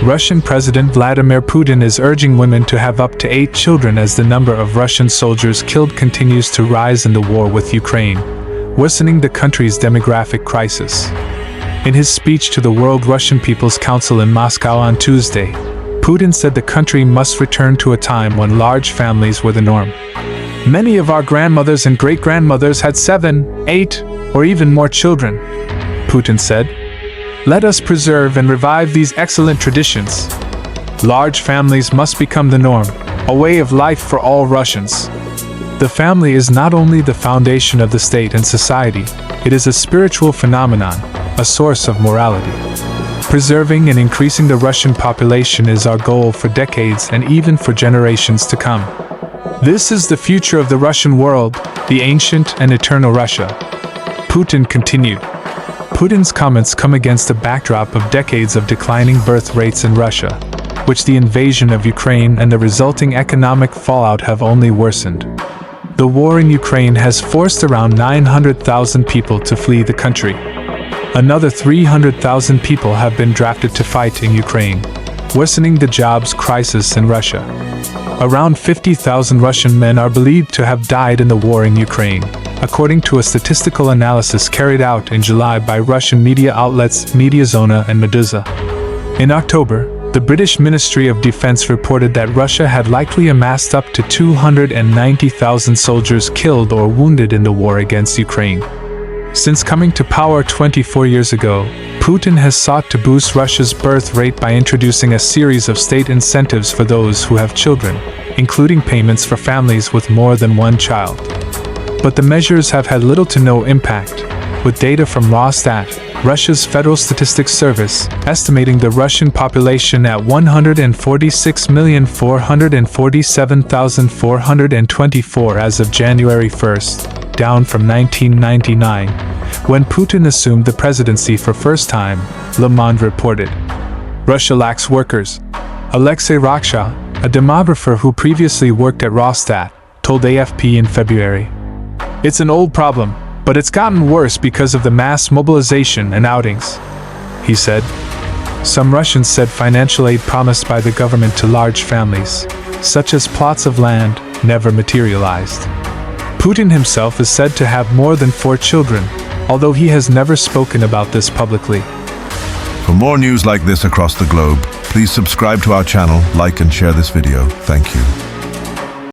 Russian President Vladimir Putin is urging women to have up to 8 children as the number of Russian soldiers killed continues to rise in the war with Ukraine, worsening the country's demographic crisis. In his speech to the World Russian People's Council in Moscow on Tuesday, Putin said the country must return to a time when large families were the norm. Many of our grandmothers and great-grandmothers had 7, 8, or even more children, Putin said. Let us preserve and revive these excellent traditions. Large families must become the norm, a way of life for all Russians. The family is not only the foundation of the state and society, it is a spiritual phenomenon, a source of morality. Preserving and increasing the Russian population is our goal for decades and even for generations to come. This is the future of the Russian world, the ancient and eternal Russia. Putin continued. Putin's comments come against a backdrop of decades of declining birth rates in Russia, which the invasion of Ukraine and the resulting economic fallout have only worsened. The war in Ukraine has forced around 900,000 people to flee the country. Another 300,000 people have been drafted to fight in Ukraine, worsening the jobs crisis in Russia. Around 50,000 Russian men are believed to have died in the war in Ukraine, according to a statistical analysis carried out in July by Russian media outlets Mediazona and Meduza. In October, the British Ministry of Defense reported that Russia had likely amassed up to 290,000 soldiers killed or wounded in the war against Ukraine. Since coming to power 24 years ago, Putin has sought to boost Russia's birth rate by introducing a series of state incentives for those who have children, including payments for families with more than one child. But the measures have had little to no impact, with data from Rosstat, Russia's Federal Statistics Service, estimating the Russian population at 146,447,424 as of January 1st, down from 1999, when Putin assumed the presidency for first time, Le Monde reported. Russia lacks workers. Alexei Raksha, a demographer who previously worked at Rosstat, told AFP in February. It's an old problem, but it's gotten worse because of the mass mobilization and outings, he said. Some Russians said financial aid promised by the government to large families, such as plots of land, never materialized. Putin himself is said to have more than 4 children, although he has never spoken about this publicly. For more news like this across the globe, please subscribe to our channel, like and share this video. Thank you.